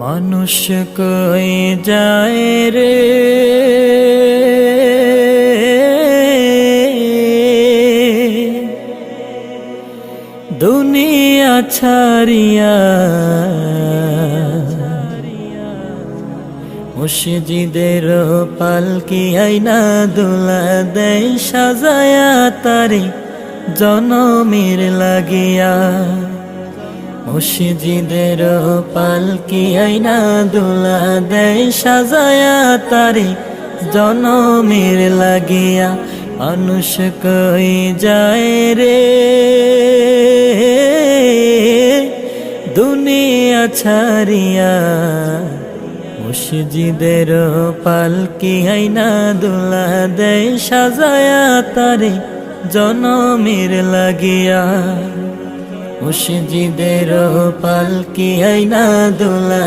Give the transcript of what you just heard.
মানুষ কই যায় রে দুনিয়া ছাড়িয়া, মসজিদের পালকি আইনা দোলা দেয় সাজায়া তারে জনমের লাগিয়া। মসজিদের পালকি আইনা দোলা দেয় সাজায়া তারে জনমের লাগিয়া। মানুষ কই যায় রে দুনিয়া ছাড়িয়া, মসজিদের পালকি আইনা দোলা দেয় সাজায়া তারে জনমের লাগিয়া। মসজিদের পালকি আইনা দোলা